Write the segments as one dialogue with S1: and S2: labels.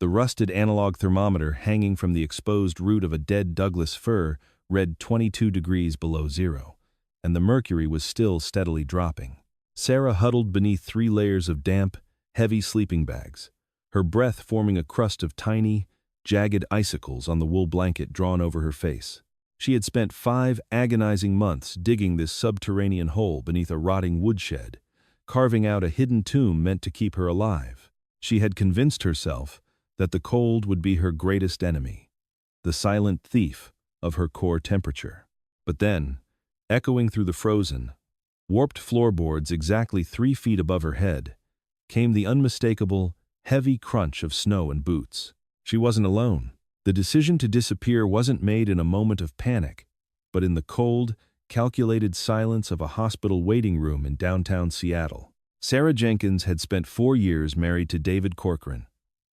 S1: The rusted analog thermometer hanging from the exposed root of a dead Douglas fir read 22 degrees below zero, and the mercury was still steadily dropping. Sarah huddled beneath 3 layers of damp, heavy sleeping bags, her breath forming a crust of tiny, jagged icicles on the wool blanket drawn over her face. She had spent 5 agonizing months digging this subterranean hole beneath a rotting woodshed, carving out a hidden tomb meant to keep her alive. She had convinced herself that the cold would be her greatest enemy, the silent thief of her core temperature. But then, echoing through the frozen, warped floorboards exactly 3 feet above her head, came the unmistakable, heavy crunch of snow and boots. She wasn't alone. The decision to disappear wasn't made in a moment of panic, but in the cold, calculated silence of a hospital waiting room in downtown Seattle. Sarah Jenkins had spent 4 years married to David Corcoran,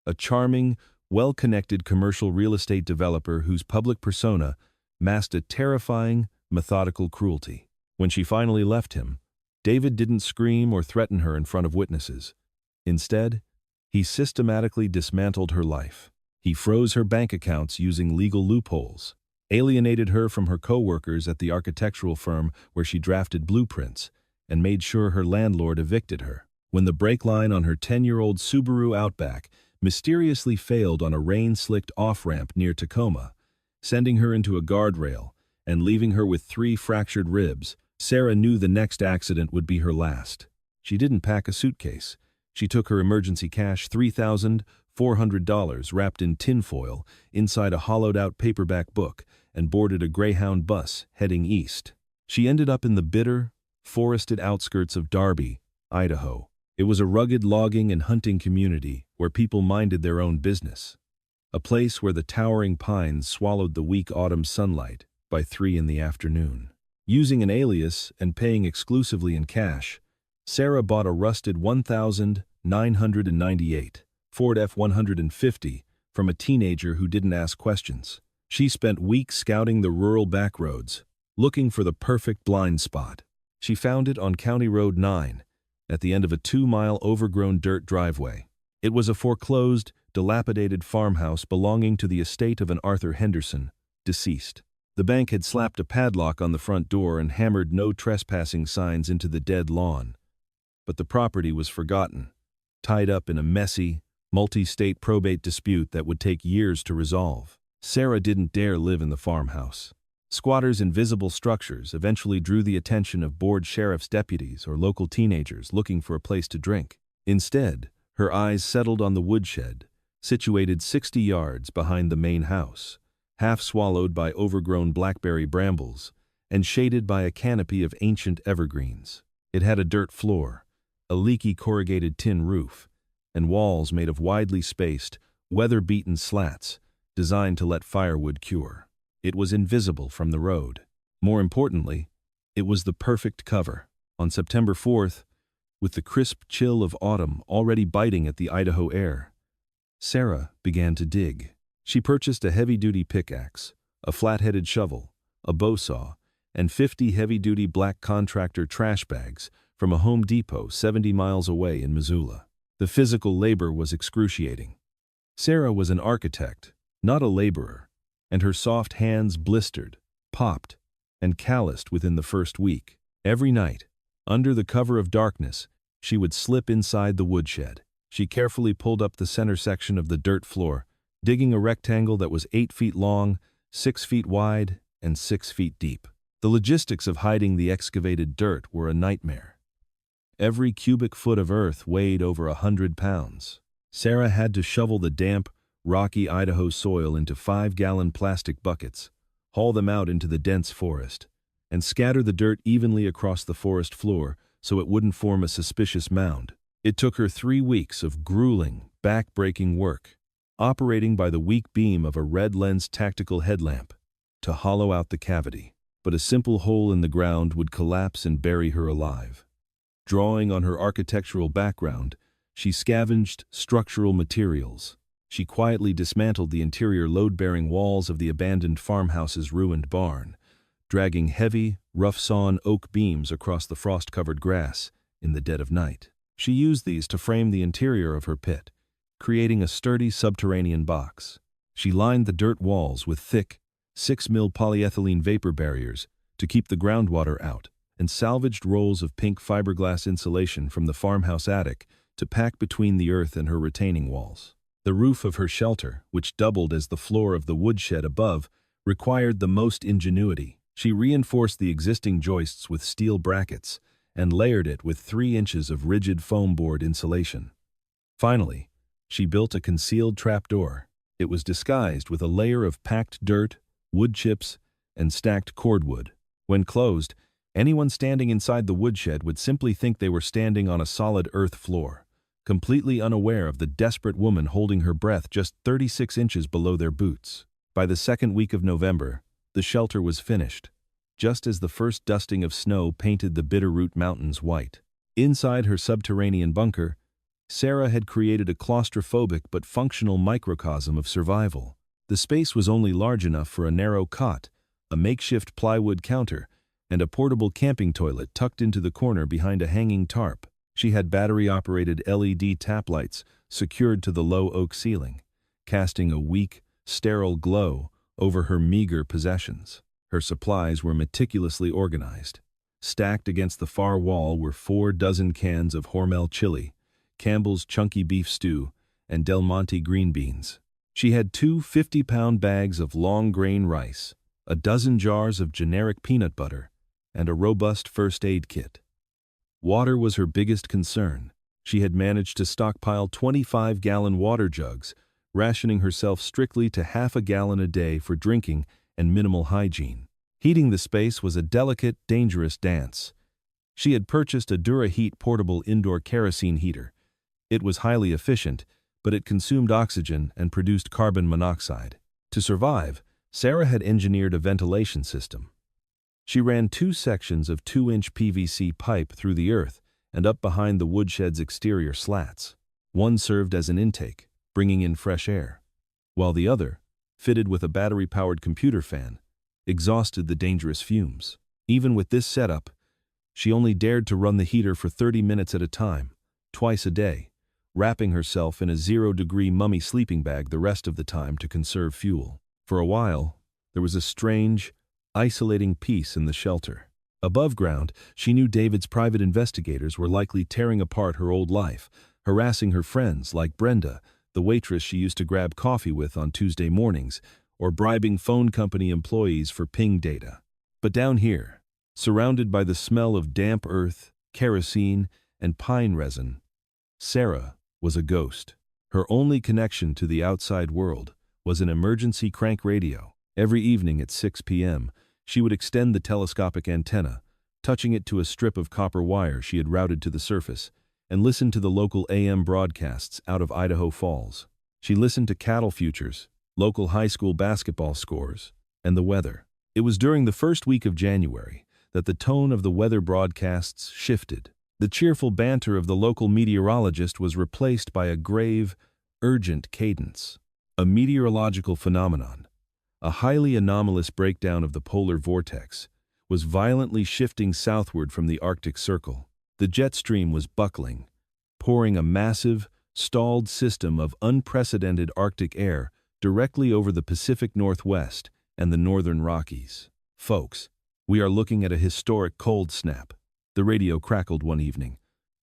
S1: a charming, well-connected commercial real estate developer whose public persona masked a terrifying, methodical cruelty. When she finally left him, David didn't scream or threaten her in front of witnesses. Instead, he systematically dismantled her life. He froze her bank accounts using legal loopholes, alienated her from her co-workers at the architectural firm where she drafted blueprints, and made sure her landlord evicted her. When the brake line on her 10-year-old Subaru Outback mysteriously failed on a rain-slicked off-ramp near Tacoma, sending her into a guardrail and leaving her with 3 fractured ribs, Sarah knew the next accident would be her last. She didn't pack a suitcase. She took her emergency cash, $3,400 wrapped in tinfoil, inside a hollowed-out paperback book, and boarded a Greyhound bus heading east. She ended up in the bitter, forested outskirts of Darby, Idaho. It was a rugged logging and hunting community where people minded their own business. A place where the towering pines swallowed the weak autumn sunlight by 3 in the afternoon. Using an alias and paying exclusively in cash, Sarah bought a rusted 1998 Ford F-150 from a teenager who didn't ask questions. She spent weeks scouting the rural backroads, looking for the perfect blind spot. She found it on County Road 9, at the end of a 2-mile overgrown dirt driveway. It was a foreclosed, dilapidated farmhouse belonging to the estate of an Arthur Henderson, deceased. The bank had slapped a padlock on the front door and hammered no trespassing signs into the dead lawn. But the property was forgotten, tied up in a messy, multi-state probate dispute that would take years to resolve. Sarah didn't dare live in the farmhouse. Squatters' invisible structures eventually drew the attention of bored sheriff's deputies or local teenagers looking for a place to drink. Instead, her eyes settled on the woodshed, situated 60 yards behind the main house, half swallowed by overgrown blackberry brambles and shaded by a canopy of ancient evergreens. It had a dirt floor, a leaky corrugated tin roof, and walls made of widely spaced, weather-beaten slats designed to let firewood cure. It was invisible from the road. More importantly, it was the perfect cover. On September 4th, with the crisp chill of autumn already biting at the Idaho air, Sarah began to dig. She purchased a heavy-duty pickaxe, a flat-headed shovel, a bow saw, and 50 heavy-duty black contractor trash bags from a Home Depot 70 miles away in Missoula. The physical labor was excruciating. Sarah was an architect, not a laborer, and her soft hands blistered, popped, and calloused within the first week. Every night, under the cover of darkness, she would slip inside the woodshed. She carefully pulled up the center section of the dirt floor, digging a rectangle that was 8 feet long, 6 feet wide, and 6 feet deep. The logistics of hiding the excavated dirt were a nightmare. Every cubic foot of earth weighed over 100 pounds. Sarah had to shovel the damp, rocky Idaho soil into 5-gallon plastic buckets, haul them out into the dense forest, and scatter the dirt evenly across the forest floor so it wouldn't form a suspicious mound. It took her 3 weeks of grueling, back-breaking work, operating by the weak beam of a red-lensed tactical headlamp, to hollow out the cavity. But a simple hole in the ground would collapse and bury her alive. Drawing on her architectural background, she scavenged structural materials. She quietly dismantled the interior load-bearing walls of the abandoned farmhouse's ruined barn, dragging heavy, rough-sawn oak beams across the frost-covered grass in the dead of night. She used these to frame the interior of her pit, creating a sturdy subterranean box. She lined the dirt walls with thick, 6 mil polyethylene vapor barriers to keep the groundwater out, and salvaged rolls of pink fiberglass insulation from the farmhouse attic to pack between the earth and her retaining walls. The roof of her shelter, which doubled as the floor of the woodshed above, required the most ingenuity. She reinforced the existing joists with steel brackets and layered it with 3 inches of rigid foam board insulation. Finally, she built a concealed trapdoor. It was disguised with a layer of packed dirt, wood chips, and stacked cordwood. When closed, anyone standing inside the woodshed would simply think they were standing on a solid earth floor, completely unaware of the desperate woman holding her breath just 36 inches below their boots. By the second week of November, the shelter was finished, just as the first dusting of snow painted the Bitterroot Mountains white. Inside her subterranean bunker, Sarah had created a claustrophobic but functional microcosm of survival. The space was only large enough for a narrow cot, a makeshift plywood counter, and a portable camping toilet tucked into the corner behind a hanging tarp. She had battery-operated LED tap lights secured to the low oak ceiling, casting a weak, sterile glow over her meager possessions. Her supplies were meticulously organized. Stacked against the far wall were 4 dozen cans of Hormel chili, Campbell's chunky beef stew, and Del Monte green beans. She had 2 50-pound bags of long-grain rice, a dozen jars of generic peanut butter, and a robust first aid kit. Water was her biggest concern. She had managed to stockpile 25-gallon water jugs, rationing herself strictly to half a gallon a day for drinking and minimal hygiene. Heating the space was a delicate, dangerous dance. She had purchased a DuraHeat portable indoor kerosene heater. It was highly efficient, but it consumed oxygen and produced carbon monoxide. To survive, Sarah had engineered a ventilation system. She ran 2 sections of 2-inch PVC pipe through the earth and up behind the woodshed's exterior slats. One served as an intake, bringing in fresh air, while the other, fitted with a battery-powered computer fan, exhausted the dangerous fumes. Even with this setup, she only dared to run the heater for 30 minutes at a time, twice a day, wrapping herself in a 0-degree mummy sleeping bag the rest of the time to conserve fuel. For a while, there was a strange, isolating peace in the shelter. Above ground, she knew David's private investigators were likely tearing apart her old life, harassing her friends like Brenda, the waitress she used to grab coffee with on Tuesday mornings, or bribing phone company employees for ping data. But down here, surrounded by the smell of damp earth, kerosene, and pine resin, Sarah was a ghost. Her only connection to the outside world was an emergency crank radio. Every evening at 6 p.m., she would extend the telescopic antenna, touching it to a strip of copper wire she had routed to the surface, and listen to the local AM broadcasts out of Idaho Falls. She listened to cattle futures, local high school basketball scores, and the weather. It was during the first week of January that the tone of the weather broadcasts shifted. The cheerful banter of the local meteorologist was replaced by a grave, urgent cadence. A meteorological phenomenon, a highly anomalous breakdown of the polar vortex, was violently shifting southward from the Arctic Circle. The jet stream was buckling, pouring a massive, stalled system of unprecedented Arctic air directly over the Pacific Northwest and the northern Rockies. "Folks, we are looking at a historic cold snap," the radio crackled one evening,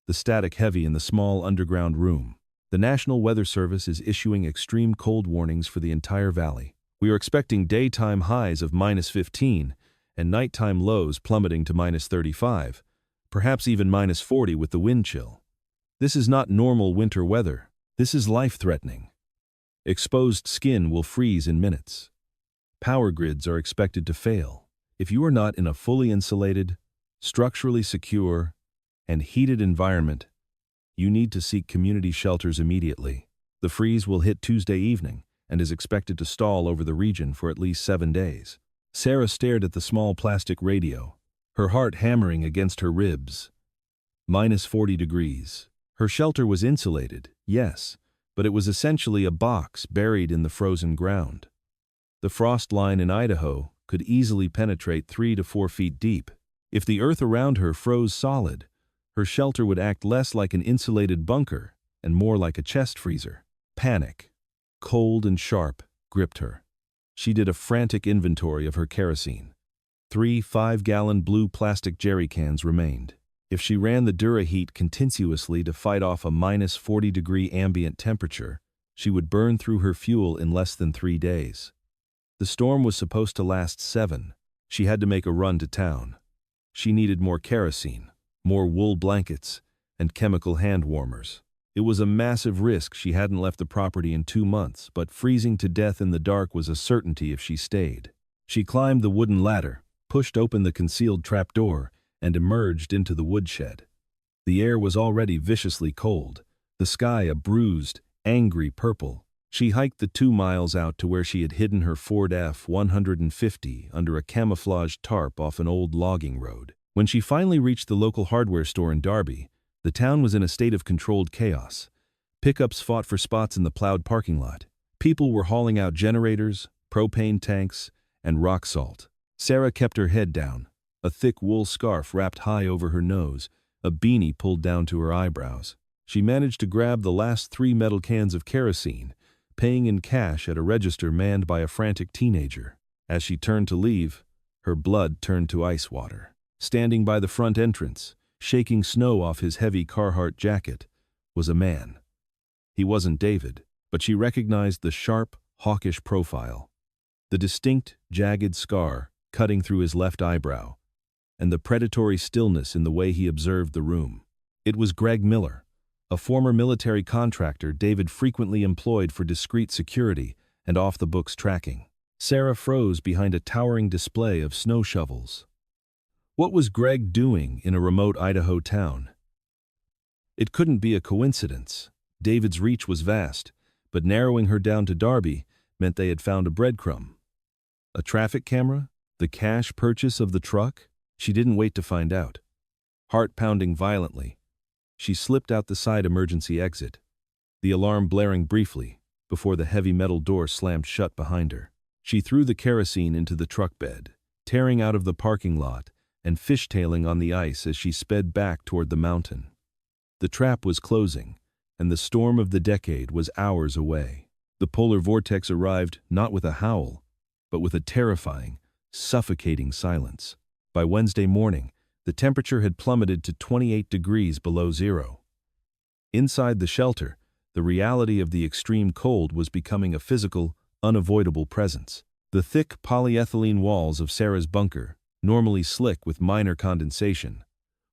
S1: the static heavy in the small underground room. "The National Weather Service is issuing extreme cold warnings for the entire valley. We are expecting daytime highs of -15 and nighttime lows plummeting to -35, perhaps even -40 with the wind chill. This is not normal winter weather. This is life-threatening. Exposed skin will freeze in minutes. Power grids are expected to fail. If you are not in a fully insulated, structurally secure, and heated environment, you need to seek community shelters immediately. The freeze will hit Tuesday evening and is expected to stall over the region for at least 7 days." Sarah stared at the small plastic radio, her heart hammering against her ribs. -40 degrees. Her shelter was insulated, yes, but it was essentially a box buried in the frozen ground. The frost line in Idaho could easily penetrate 3 to 4 feet deep. If the earth around her froze solid, her shelter would act less like an insulated bunker and more like a chest freezer. Panic, cold and sharp, gripped her. She did a frantic inventory of her kerosene. 3 5-gallon blue plastic jerry cans remained. If she ran the Duraheat continuously to fight off a -40-degree ambient temperature, she would burn through her fuel in less than 3 days. The storm was supposed to last 7. She had to make a run to town. She needed more kerosene, more wool blankets, and chemical hand warmers. It was a massive risk. She hadn't left the property in 2 months, but freezing to death in the dark was a certainty if she stayed. She climbed the wooden ladder, pushed open the concealed trapdoor, and emerged into the woodshed. The air was already viciously cold, the sky a bruised, angry purple. She hiked the 2 miles out to where she had hidden her Ford F-150 under a camouflaged tarp off an old logging road. When she finally reached the local hardware store in Darby, the town was in a state of controlled chaos. Pickups fought for spots in the plowed parking lot. People were hauling out generators, propane tanks, and rock salt. Sarah kept her head down, a thick wool scarf wrapped high over her nose, a beanie pulled down to her eyebrows. She managed to grab the last 3 metal cans of kerosene, paying in cash at a register manned by a frantic teenager. As she turned to leave, her blood turned to ice water. Standing by the front entrance, shaking snow off his heavy Carhartt jacket, was a man. He wasn't David, but she recognized the sharp, hawkish profile, the distinct, jagged scar cutting through his left eyebrow, and the predatory stillness in the way he observed the room. It was Greg Miller, a former military contractor David frequently employed for discreet security and off-the-books tracking. Sarah froze behind a towering display of snow shovels. What was Greg doing in a remote Idaho town? It couldn't be a coincidence. David's reach was vast, but narrowing her down to Darby meant they had found a breadcrumb. A traffic camera? The cash purchase of the truck? She didn't wait to find out. Heart pounding violently, she slipped out the side emergency exit, the alarm blaring briefly before the heavy metal door slammed shut behind her. She threw the kerosene into the truck bed, tearing out of the parking lot and fishtailing on the ice as she sped back toward the mountain. The trap was closing, and the storm of the decade was hours away. The polar vortex arrived not with a howl, but with a terrifying, suffocating silence. By Wednesday morning, the temperature had plummeted to 28 degrees below zero. Inside the shelter, the reality of the extreme cold was becoming a physical, unavoidable presence. The thick polyethylene walls of Sarah's bunker, normally slick with minor condensation,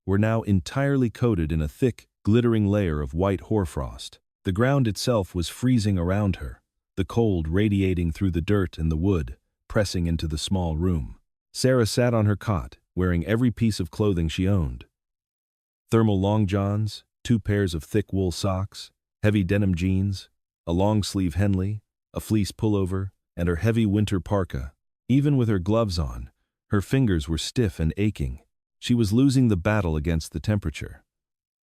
S1: were now entirely coated in a thick, glittering layer of white hoarfrost. The ground itself was freezing around her, the cold radiating through the dirt and the wood, pressing into the small room. Sarah sat on her cot, wearing every piece of clothing she owned. Thermal long johns, 2 pairs of thick wool socks, heavy denim jeans, a long-sleeve Henley, a fleece pullover, and her heavy winter parka. Even with her gloves on, her fingers were stiff and aching. She was losing the battle against the temperature.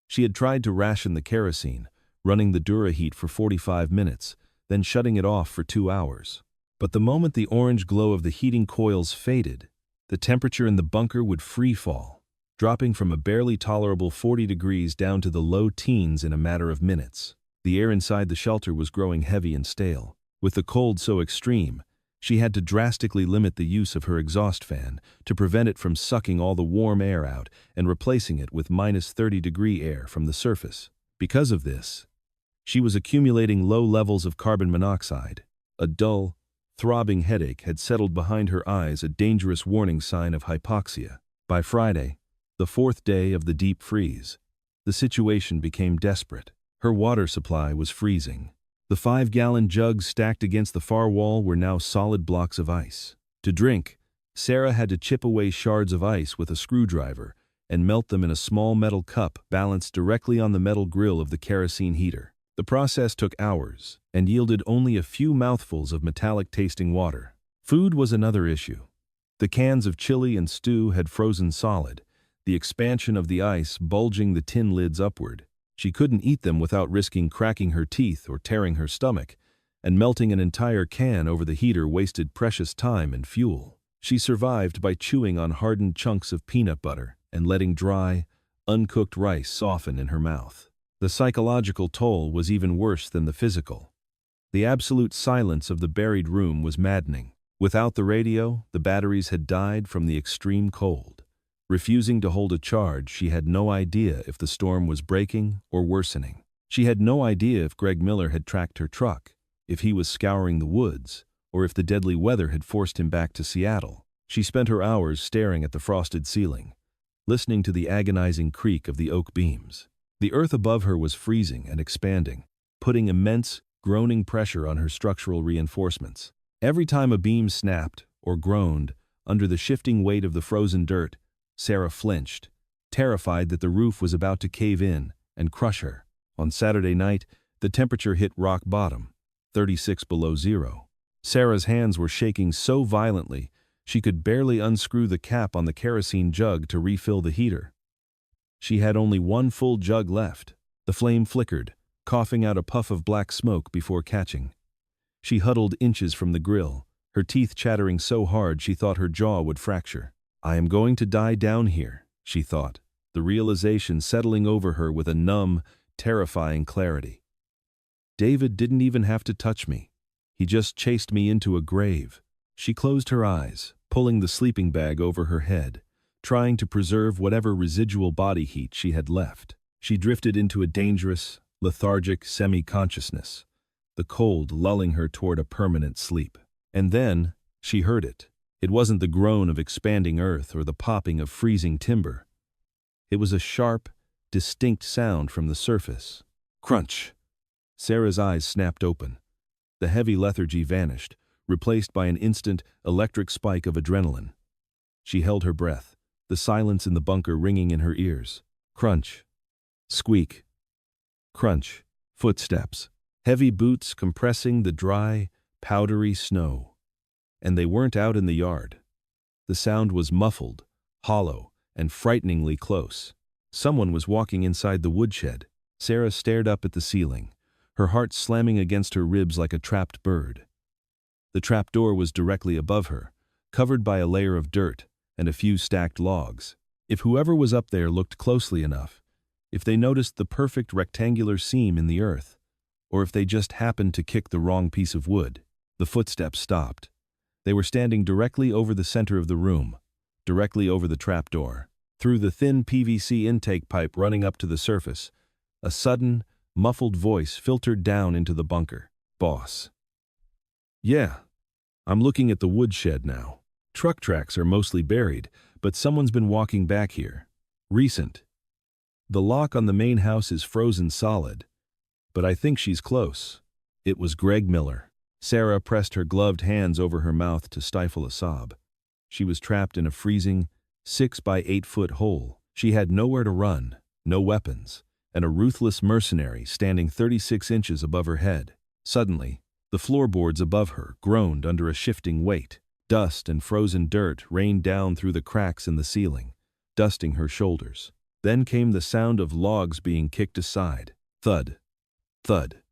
S1: She had tried to ration the kerosene, running the Duraheat for 45 minutes, then shutting it off for 2 hours. But the moment the orange glow of the heating coils faded, the temperature in the bunker would free fall, dropping from a barely tolerable 40 degrees down to the low teens in a matter of minutes. The air inside the shelter was growing heavy and stale. With the cold so extreme, she had to drastically limit the use of her exhaust fan to prevent it from sucking all the warm air out and replacing it with -30-degree air from the surface. Because of this, she was accumulating low levels of carbon monoxide. A dull, throbbing headache had settled behind her eyes, a dangerous warning sign of hypoxia. By Friday, the 4th day of the deep freeze, the situation became desperate. Her water supply was freezing. The 5-gallon jugs stacked against the far wall were now solid blocks of ice. To drink, Sarah had to chip away shards of ice with a screwdriver and melt them in a small metal cup balanced directly on the metal grill of the kerosene heater. The process took hours and yielded only a few mouthfuls of metallic-tasting water. Food was another issue. The cans of chili and stew had frozen solid, the expansion of the ice bulging the tin lids upward. She couldn't eat them without risking cracking her teeth or tearing her stomach, and melting an entire can over the heater wasted precious time and fuel. She survived by chewing on hardened chunks of peanut butter and letting dry, uncooked rice soften in her mouth. The psychological toll was even worse than the physical. The absolute silence of the buried room was maddening. Without the radio, the batteries had died from the extreme cold. Refusing to hold a charge, she had no idea if the storm was breaking or worsening. She had no idea if Greg Miller had tracked her truck, if he was scouring the woods, or if the deadly weather had forced him back to Seattle. She spent her hours staring at the frosted ceiling, listening to the agonizing creak of the oak beams. The earth above her was freezing and expanding, putting immense, groaning pressure on her structural reinforcements. Every time a beam snapped or groaned under the shifting weight of the frozen dirt, Sarah flinched, terrified that the roof was about to cave in and crush her. On Saturday night, the temperature hit rock bottom, 36 below zero. Sarah's hands were shaking so violently she could barely unscrew the cap on the kerosene jug to refill the heater. She had only one full jug left. The flame flickered, coughing out a puff of black smoke before catching. She huddled inches from the grill, her teeth chattering so hard she thought her jaw would fracture. "I am going to die down here," she thought, the realization settling over her with a numb, terrifying clarity. David didn't even have to touch me. He just chased me into a grave. She closed her eyes, pulling the sleeping bag over her head, trying to preserve whatever residual body heat she had left. She drifted into a dangerous, lethargic semi-consciousness, the cold lulling her toward a permanent sleep. And then, she heard it. It wasn't the groan of expanding earth or the popping of freezing timber. It was a sharp, distinct sound from the surface. Crunch! Sarah's eyes snapped open. The heavy lethargy vanished, replaced by an instant, electric spike of adrenaline. She held her breath, the silence in the bunker ringing in her ears. Crunch. Squeak. Crunch. Footsteps. Heavy boots compressing the dry, powdery snow. And they weren't out in the yard. The sound was muffled, hollow, and frighteningly close. Someone was walking inside the woodshed. Sarah stared up at the ceiling, her heart slamming against her ribs like a trapped bird. The trapdoor was directly above her, covered by a layer of dirt and a few stacked logs. If whoever was up there looked closely enough, if they noticed the perfect rectangular seam in the earth, or if they just happened to kick the wrong piece of wood, the footsteps stopped. They were standing directly over the center of the room, directly over the trapdoor. Through the thin PVC intake pipe running up to the surface, a sudden, muffled voice filtered down into the bunker. "Boss." "Yeah, I'm looking at the woodshed now. Truck tracks are mostly buried, but someone's been walking back here. Recent. The lock on the main house is frozen solid, but I think she's close." It was Greg Miller. Sarah pressed her gloved hands over her mouth to stifle a sob. She was trapped in a freezing, 6 by 8 foot hole. She had nowhere to run, no weapons, and a ruthless mercenary standing 36 inches above her head. Suddenly, the floorboards above her groaned under a shifting weight. Dust and frozen dirt rained down through the cracks in the ceiling, dusting her shoulders. Then came the sound of logs being kicked aside. Thud. Thud.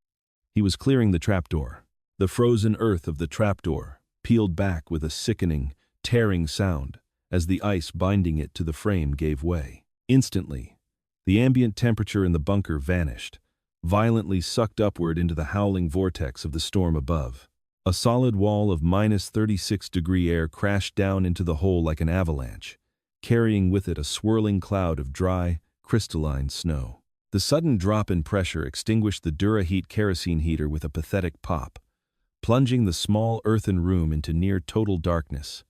S1: He was clearing the trapdoor. The frozen earth of the trapdoor peeled back with a sickening, tearing sound as the ice binding it to the frame gave way. Instantly, the ambient temperature in the bunker vanished, violently sucked upward into the howling vortex of the storm above. A solid wall of -36-degree air crashed down into the hole like an avalanche, carrying with it a swirling cloud of dry, crystalline snow. The sudden drop in pressure extinguished the Duraheat kerosene heater with a pathetic pop, plunging the small earthen room into near-total darkness,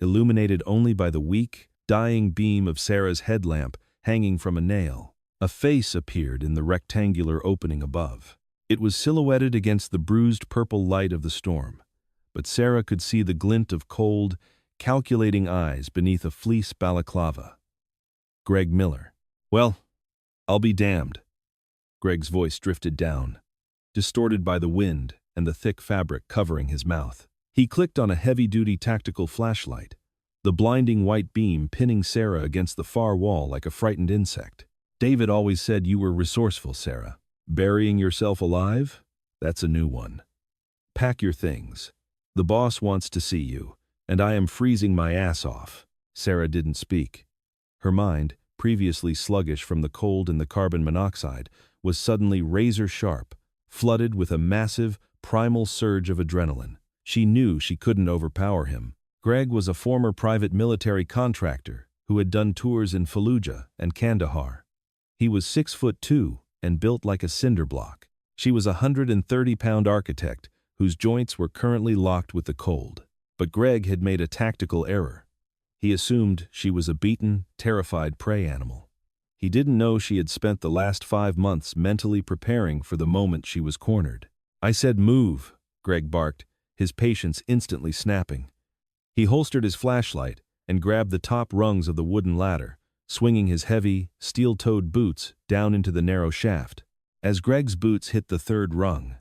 S1: illuminated only by the weak, dying beam of Sarah's headlamp hanging from a nail. A face appeared in the rectangular opening above. It was silhouetted against the bruised purple light of the storm, but Sarah could see the glint of cold, calculating eyes beneath a fleece balaclava. Greg Miller. "Well, I'll be damned." Greg's voice drifted down, distorted by the wind and the thick fabric covering his mouth. He clicked on a heavy-duty tactical flashlight, the blinding white beam pinning Sarah against the far wall like a frightened insect. "David always said you were resourceful, Sarah. Burying yourself alive? That's a new one. Pack your things. The boss wants to see you, and I am freezing my ass off." Sarah didn't speak. Her mind, previously sluggish from the cold and the carbon monoxide, was suddenly razor-sharp, flooded with a massive, primal surge of adrenaline. She knew she couldn't overpower him. Greg was a former private military contractor who had done tours in Fallujah and Kandahar. He was 6'2" and built like a cinder block. She was a 130-pound architect whose joints were currently locked with the cold. But Greg had made a tactical error. He assumed she was a beaten, terrified prey animal. He didn't know she had spent the last 5 months mentally preparing for the moment she was cornered. "I said move," Greg barked, his patience instantly snapping. He holstered his flashlight and grabbed the top rungs of the wooden ladder, swinging his heavy, steel-toed boots down into the narrow shaft. As Greg's boots hit the third rung,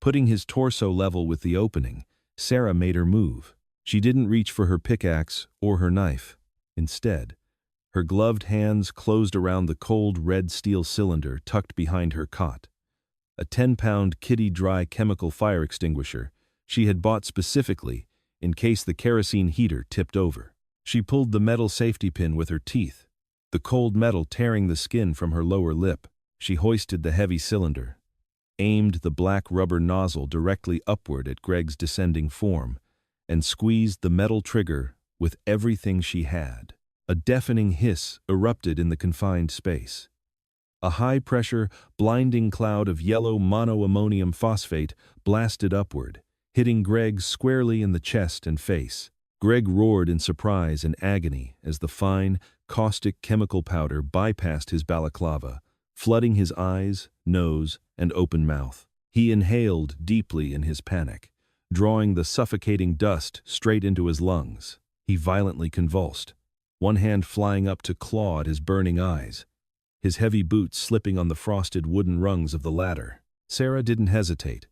S1: putting his torso level with the opening, Sarah made her move. She didn't reach for her pickaxe or her knife. Instead, her gloved hands closed around the cold red steel cylinder tucked behind her cot. A 10-pound Kitty Dry chemical fire extinguisher she had bought specifically in case the kerosene heater tipped over. She pulled the metal safety pin with her teeth, the cold metal tearing the skin from her lower lip. She hoisted the heavy cylinder, aimed the black rubber nozzle directly upward at Greg's descending form, and squeezed the metal trigger with everything she had. A deafening hiss erupted in the confined space. A high-pressure, blinding cloud of yellow monoammonium phosphate blasted upward, hitting Greg squarely in the chest and face. Greg roared in surprise and agony as the fine, caustic chemical powder bypassed his balaclava, flooding his eyes, nose, and open mouth. He inhaled deeply in his panic, drawing the suffocating dust straight into his lungs. He violently convulsed, one hand flying up to claw at his burning eyes, his heavy boots slipping on the frosted wooden rungs of the ladder. Sarah didn't hesitate.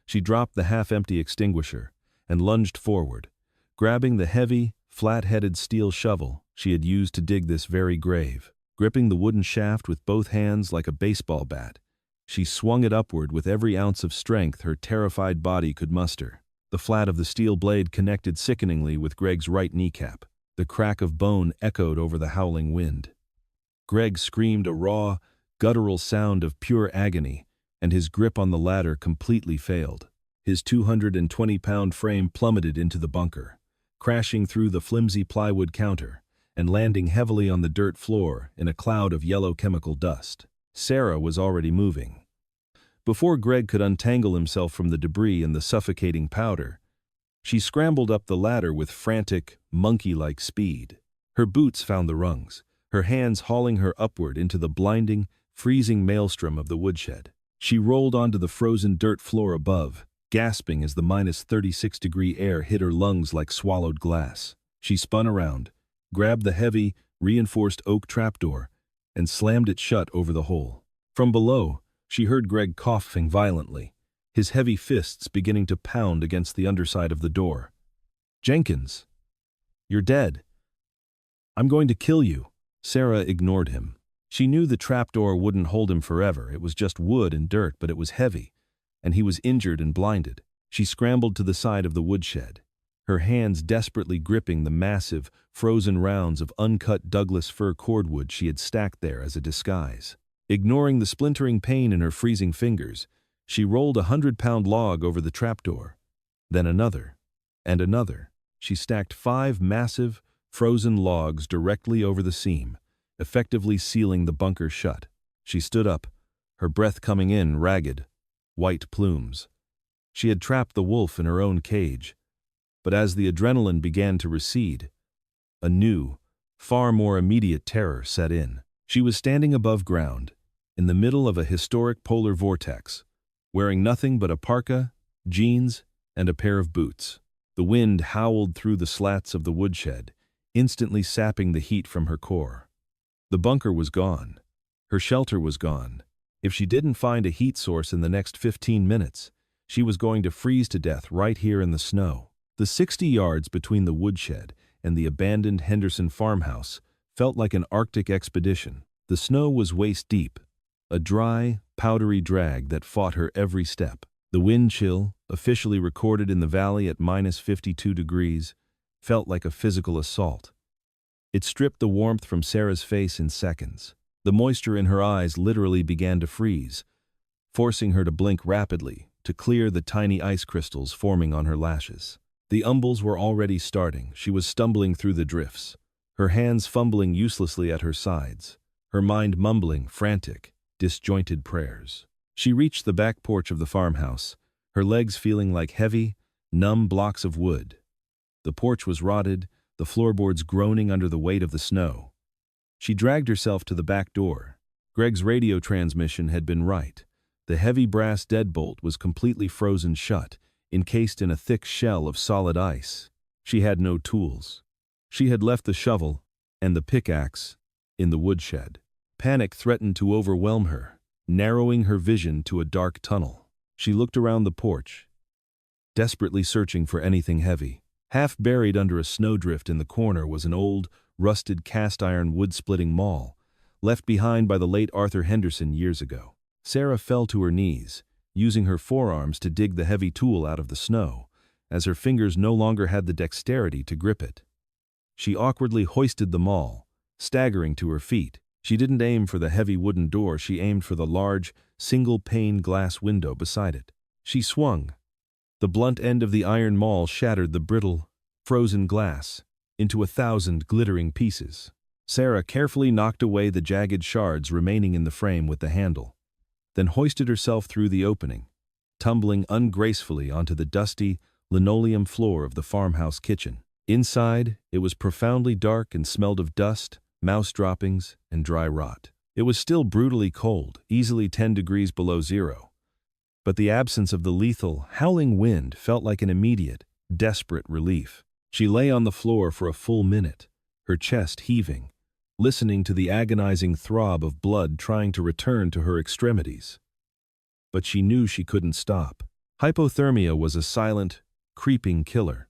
S1: She dropped the half-empty extinguisher and lunged forward, grabbing the heavy, flat-headed steel shovel she had used to dig this very grave. Gripping the wooden shaft with both hands like a baseball bat, she swung it upward with every ounce of strength her terrified body could muster. The flat of the steel blade connected sickeningly with Greg's right kneecap. The crack of bone echoed over the howling wind. Greg screamed a raw, guttural sound of pure agony, and his grip on the ladder completely failed. His 220-pound frame plummeted into the bunker, crashing through the flimsy plywood counter and landing heavily on the dirt floor in a cloud of yellow chemical dust. Sarah was already moving. Before Greg could untangle himself from the debris and the suffocating powder, she scrambled up the ladder with frantic, monkey-like speed. Her boots found the rungs, her hands hauling her upward into the blinding, freezing maelstrom of the woodshed. She rolled onto the frozen dirt floor above, gasping as the -36-degree air hit her lungs like swallowed glass. She spun around, grabbed the heavy, reinforced oak trapdoor, and slammed it shut over the hole. From below, she heard Greg coughing violently, his heavy fists beginning to pound against the underside of the door. "Jenkins, you're dead. I'm going to kill you." Sarah ignored him. She knew the trapdoor wouldn't hold him forever. It was just wood and dirt, but it was heavy, and he was injured and blinded. She scrambled to the side of the woodshed, her hands desperately gripping the massive, frozen rounds of uncut Douglas fir cordwood she had stacked there as a disguise. Ignoring the splintering pain in her freezing fingers, she rolled a 100-pound log over the trapdoor, then another, and another. She stacked 5 massive, frozen logs directly over the seam, effectively sealing the bunker shut. She stood up, her breath coming in ragged, white plumes. She had trapped the wolf in her own cage, but as the adrenaline began to recede, a new, far more immediate terror set in. She was standing above ground, in the middle of a historic polar vortex, wearing nothing but a parka, jeans, and a pair of boots. The wind howled through the slats of the woodshed, instantly sapping the heat from her core. The bunker was gone. Her shelter was gone. If she didn't find a heat source in the next 15 minutes, she was going to freeze to death right here in the snow. The 60 yards between the woodshed and the abandoned Henderson farmhouse felt like an Arctic expedition. The snow was waist-deep, a dry, powdery drag that fought her every step. The wind chill, officially recorded in the valley at -52 degrees, felt like a physical assault. It stripped the warmth from Sarah's face in seconds. The moisture in her eyes literally began to freeze, forcing her to blink rapidly to clear the tiny ice crystals forming on her lashes. The umbles were already starting. She was stumbling through the drifts, her hands fumbling uselessly at her sides, her mind mumbling frantic, disjointed prayers. She reached the back porch of the farmhouse, her legs feeling like heavy, numb blocks of wood. The porch was rotted, the floorboards groaning under the weight of the snow. She dragged herself to the back door. Greg's radio transmission had been right. The heavy brass deadbolt was completely frozen shut, encased in a thick shell of solid ice. She had no tools. She had left the shovel and the pickaxe in the woodshed. Panic threatened to overwhelm her, narrowing her vision to a dark tunnel. She looked around the porch, desperately searching for anything heavy. Half buried under a snowdrift in the corner was an old, rusted cast-iron wood-splitting maul, left behind by the late Arthur Henderson years ago. Sarah fell to her knees, using her forearms to dig the heavy tool out of the snow, as her fingers no longer had the dexterity to grip it. She awkwardly hoisted the maul, staggering to her feet. She didn't aim for the heavy wooden door, she aimed for the large, single-pane glass window beside it. She swung. The blunt end of the iron maul shattered the brittle, frozen glass into 1,000 glittering pieces. Sarah carefully knocked away the jagged shards remaining in the frame with the handle, then hoisted herself through the opening, tumbling ungracefully onto the dusty, linoleum floor of the farmhouse kitchen. Inside, it was profoundly dark and smelled of dust, mouse droppings, and dry rot. It was still brutally cold, easily 10 degrees below zero. But the absence of the lethal, howling wind felt like an immediate, desperate relief. She lay on the floor for a full minute, her chest heaving, listening to the agonizing throb of blood trying to return to her extremities. But she knew she couldn't stop. Hypothermia was a silent, creeping killer.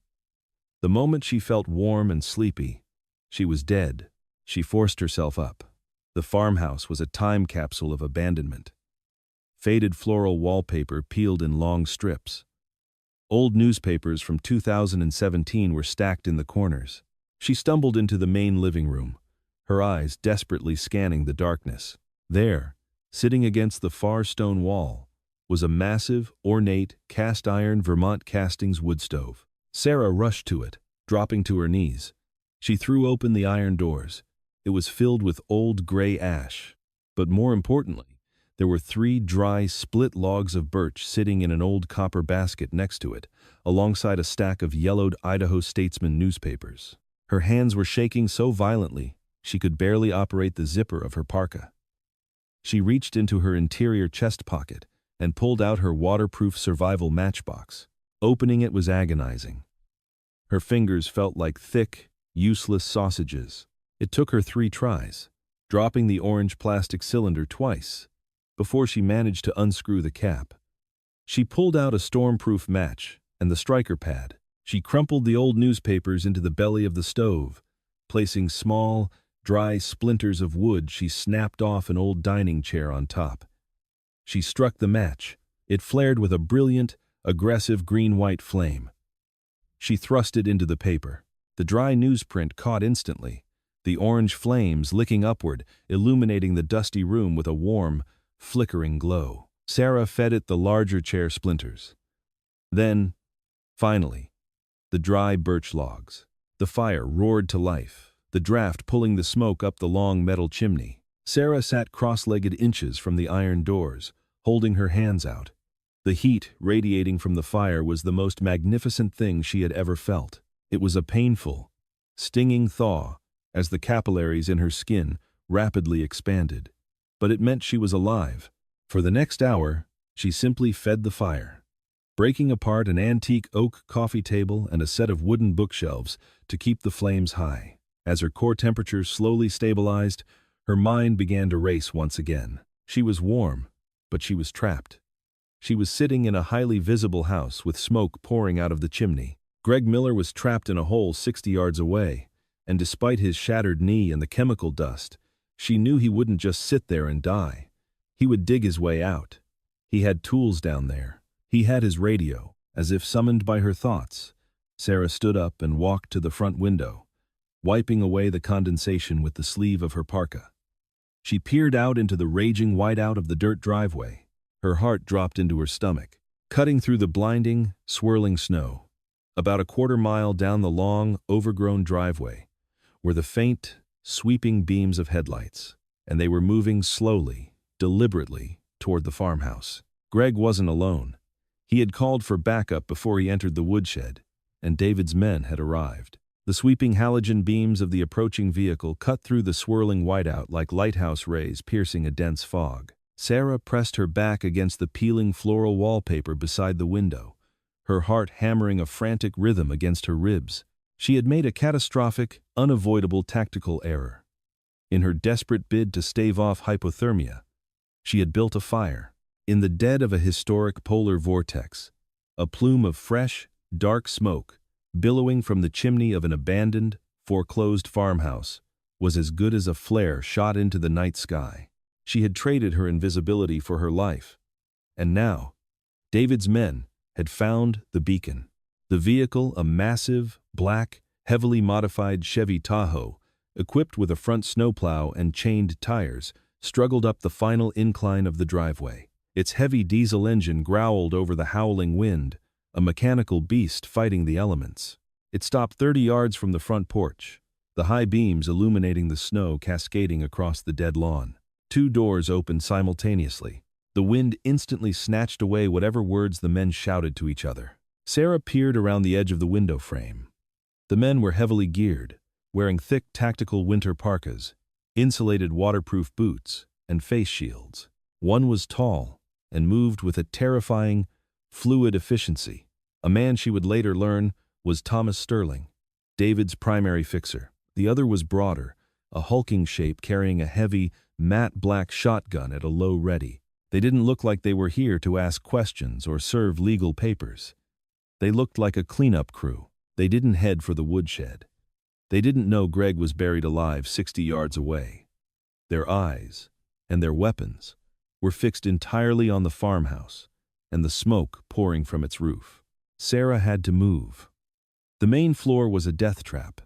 S1: The moment she felt warm and sleepy, she was dead. She forced herself up. The farmhouse was a time capsule of abandonment. Faded floral wallpaper peeled in long strips. Old newspapers from 2017 were stacked in the corners. She stumbled into the main living room, her eyes desperately scanning the darkness. There, sitting against the far stone wall, was a massive, ornate, cast-iron Vermont castings wood stove. Sarah rushed to it, dropping to her knees. She threw open the iron doors. It was filled with old gray ash. But more importantly, there were 3 dry, split logs of birch sitting in an old copper basket next to it, alongside a stack of yellowed Idaho Statesman newspapers. Her hands were shaking so violently, she could barely operate the zipper of her parka. She reached into her interior chest pocket and pulled out her waterproof survival matchbox. Opening it was agonizing. Her fingers felt like thick, useless sausages. It took her 3 tries, dropping the orange plastic cylinder twice, before she managed to unscrew the cap. She pulled out a stormproof match and the striker pad. She crumpled the old newspapers into the belly of the stove, placing small, dry splinters of wood she snapped off an old dining chair on top. She struck the match. It flared with a brilliant, aggressive green-white flame. She thrust it into the paper. The dry newsprint caught instantly, the orange flames licking upward, illuminating the dusty room with a warm, flickering glow. Sarah fed it the larger chair splinters. Then, finally, the dry birch logs. The fire roared to life, the draft pulling the smoke up the long metal chimney. Sarah sat cross-legged inches from the iron doors, holding her hands out. The heat radiating from the fire was the most magnificent thing she had ever felt. It was a painful, stinging thaw as the capillaries in her skin rapidly expanded. But it meant she was alive. For the next hour, she simply fed the fire, breaking apart an antique oak coffee table and a set of wooden bookshelves to keep the flames high. As her core temperature slowly stabilized, her mind began to race once again. She was warm, but she was trapped. She was sitting in a highly visible house with smoke pouring out of the chimney. Greg Miller was trapped in a hole 60 yards away, and despite his shattered knee and the chemical dust, she knew he wouldn't just sit there and die. He would dig his way out. He had tools down there. He had his radio. As if summoned by her thoughts, Sarah stood up and walked to the front window, wiping away the condensation with the sleeve of her parka. She peered out into the raging whiteout of the dirt driveway. Her heart dropped into her stomach. cutting through the blinding, swirling snow. About a quarter-mile down the long, overgrown driveway were the faint, sweeping beams of headlights, and they were moving slowly, deliberately, toward the farmhouse. Greg wasn't alone. He had called for backup before he entered the woodshed, and David's men had arrived. The sweeping halogen beams of the approaching vehicle cut through the swirling whiteout like lighthouse rays piercing a dense fog. Sarah pressed her back against the peeling floral wallpaper beside the window, her heart hammering a frantic rhythm against her ribs. She had made a catastrophic, unavoidable tactical error. In her desperate bid to stave off hypothermia, she had built a fire. In the dead of a historic polar vortex, a plume of fresh, dark smoke, billowing from the chimney of an abandoned, foreclosed farmhouse, was as good as a flare shot into the night sky. She had traded her invisibility for her life. And now, David's men had found the beacon. The vehicle, a massive, black, heavily modified Chevy Tahoe, equipped with a front snowplow and chained tires, struggled up the final incline of the driveway. Its heavy diesel engine growled over the howling wind, a mechanical beast fighting the elements. It stopped 30 yards from the front porch, the high beams illuminating the snow cascading across the dead lawn. 2 doors opened simultaneously. The wind instantly snatched away whatever words the men shouted to each other. Sarah peered around the edge of the window frame. The men were heavily geared, wearing thick tactical winter parkas, insulated waterproof boots, and face shields. One was tall and moved with a terrifying, fluid efficiency. A man she would later learn was Thomas Sterling, David's primary fixer. The other was broader, a hulking shape carrying a heavy, matte black shotgun at a low ready. They didn't look like they were here to ask questions or serve legal papers. They looked like a cleanup crew. They didn't head for the woodshed. They didn't know Greg was buried alive 60 yards away. Their eyes, and their weapons, were fixed entirely on the farmhouse and the smoke pouring from its roof. Sarah had to move. The main floor was a death trap.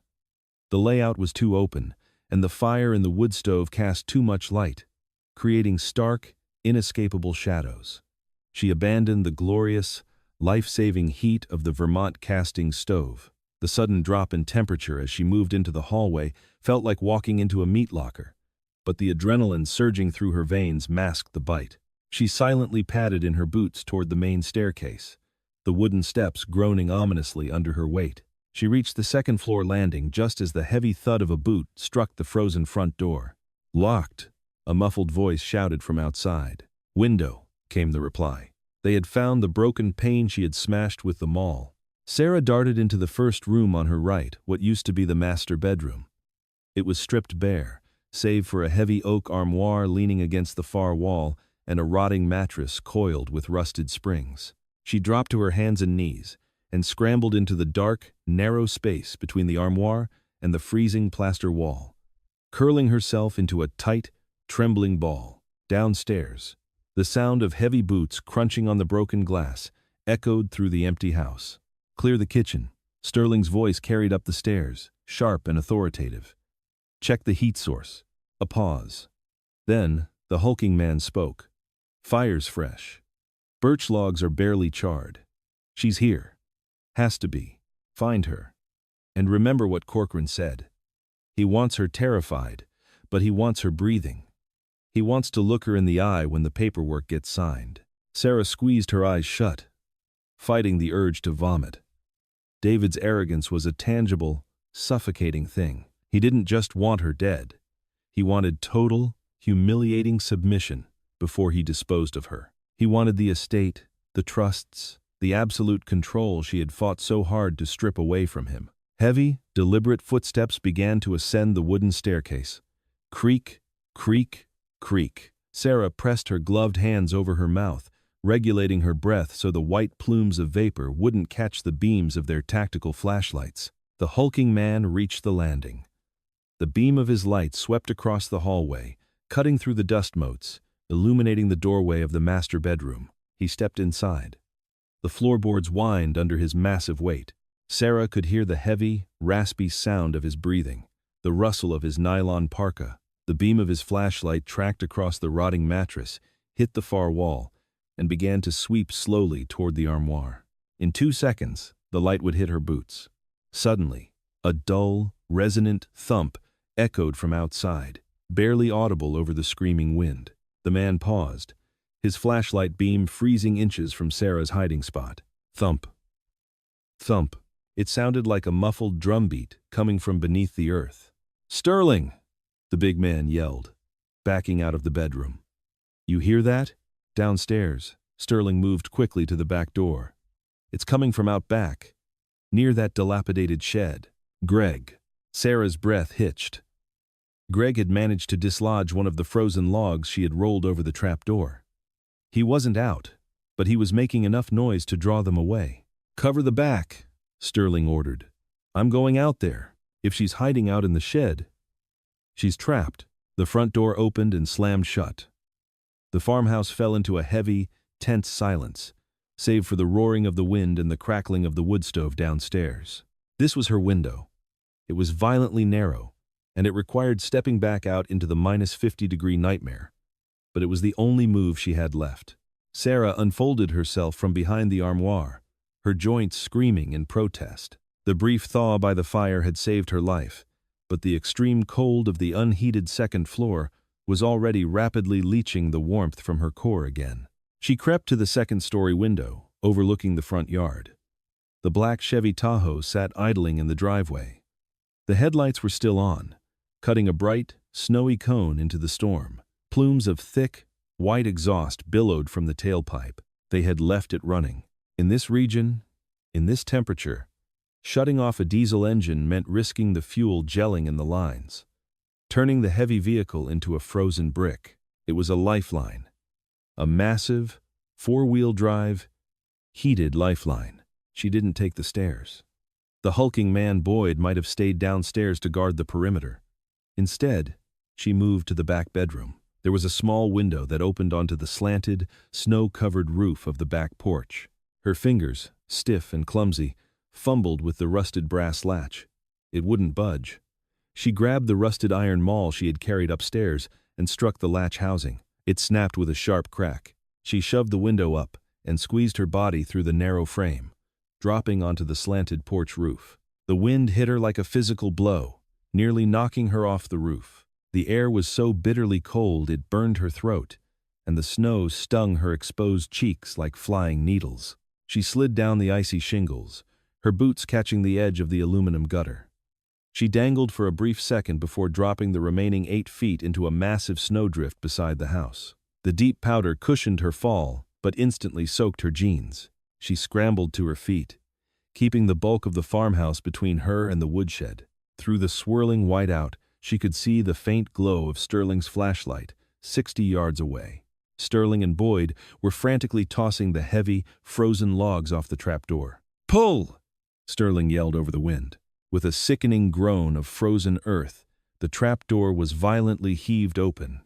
S1: The layout was too open, and the fire in the wood stove cast too much light, creating stark, inescapable shadows. She abandoned the glorious, life-saving heat of the Vermont casting stove. The sudden drop in temperature as she moved into the hallway felt like walking into a meat locker, but the adrenaline surging through her veins masked the bite. She silently padded in her boots toward the main staircase, the wooden steps groaning ominously under her weight. She reached the second-floor landing just as the heavy thud of a boot struck the frozen front door. "Locked," a muffled voice shouted from outside. "Window," came the reply. They had found the broken pane she had smashed with the maul. Sarah darted into the first room on her right, what used to be the master bedroom. It was stripped bare, save for a heavy oak armoire leaning against the far wall and a rotting mattress coiled with rusted springs. She dropped to her hands and knees and scrambled into the dark, narrow space between the armoire and the freezing plaster wall, curling herself into a tight, trembling ball. Downstairs, the sound of heavy boots crunching on the broken glass echoed through the empty house. "Clear the kitchen," Sterling's voice carried up the stairs, sharp and authoritative. "Check the heat source." A pause. Then, the hulking man spoke. "Fire's fresh. Birch logs are barely charred. She's here. Has to be. Find her. And remember what Corcoran said. He wants her terrified, but he wants her breathing. He wants to look her in the eye when the paperwork gets signed." Sarah squeezed her eyes shut, fighting the urge to vomit. David's arrogance was a tangible, suffocating thing. He didn't just want her dead. He wanted total, humiliating submission before he disposed of her. He wanted the estate, the trusts, the absolute control she had fought so hard to strip away from him. Heavy, deliberate footsteps began to ascend the wooden staircase. Creak, creak, creak. Sarah pressed her gloved hands over her mouth, regulating her breath so the white plumes of vapor wouldn't catch the beams of their tactical flashlights. The hulking man reached the landing. The beam of his light swept across the hallway, cutting through the dust motes, illuminating the doorway of the master bedroom. He stepped inside. The floorboards whined under his massive weight. Sarah could hear the heavy, raspy sound of his breathing, the rustle of his nylon parka. The beam of his flashlight tracked across the rotting mattress, hit the far wall, and began to sweep slowly toward the armoire. In 2 seconds, the light would hit her boots. Suddenly, a dull, resonant thump echoed from outside, barely audible over the screaming wind. The man paused, his flashlight beam freezing inches from Sarah's hiding spot. Thump. Thump. It sounded like a muffled drumbeat coming from beneath the earth. "Sterling!" the big man yelled, backing out of the bedroom. "You hear that?" Downstairs, Sterling moved quickly to the back door. "It's coming from out back, near that dilapidated shed." Greg. Sarah's breath hitched. Greg had managed to dislodge one of the frozen logs she had rolled over the trapdoor. He wasn't out, but he was making enough noise to draw them away. "Cover the back," Sterling ordered. "I'm going out there. If she's hiding out in the shed, she's trapped." The front door opened and slammed shut. The farmhouse fell into a heavy, tense silence, save for the roaring of the wind and the crackling of the wood stove downstairs. This was her window. It was violently narrow, and it required stepping back out into the -50-degree nightmare. But it was the only move she had left. Sarah unfolded herself from behind the armoire, her joints screaming in protest. The brief thaw by the fire had saved her life, but the extreme cold of the unheated second floor was already rapidly leaching the warmth from her core again. She crept to the second-story window, overlooking the front yard. The black Chevy Tahoe sat idling in the driveway. The headlights were still on, cutting a bright, snowy cone into the storm. Plumes of thick, white exhaust billowed from the tailpipe. They had left it running. In this region, in this temperature, shutting off a diesel engine meant risking the fuel gelling in the lines, turning the heavy vehicle into a frozen brick. It was a lifeline. A massive, four-wheel drive, heated lifeline. She didn't take the stairs. The hulking man Boyd might have stayed downstairs to guard the perimeter. Instead, she moved to the back bedroom. There was a small window that opened onto the slanted, snow-covered roof of the back porch. Her fingers, stiff and clumsy, fumbled with the rusted brass latch. It wouldn't budge. She grabbed the rusted iron maul she had carried upstairs and struck the latch housing. It snapped with a sharp crack. She shoved the window up and squeezed her body through the narrow frame, dropping onto the slanted porch roof. The wind hit her like a physical blow, nearly knocking her off the roof. The air was so bitterly cold it burned her throat, and the snow stung her exposed cheeks like flying needles. She slid down the icy shingles, her boots catching the edge of the aluminum gutter. She dangled for a brief second before dropping the remaining 8 feet into a massive snowdrift beside the house. The deep powder cushioned her fall, but instantly soaked her jeans. She scrambled to her feet, keeping the bulk of the farmhouse between her and the woodshed. Through the swirling whiteout, she could see the faint glow of Sterling's flashlight, 60 yards away. Sterling and Boyd were frantically tossing the heavy, frozen logs off the trapdoor. "Pull!" Sterling yelled over the wind. With a sickening groan of frozen earth, the trapdoor was violently heaved open.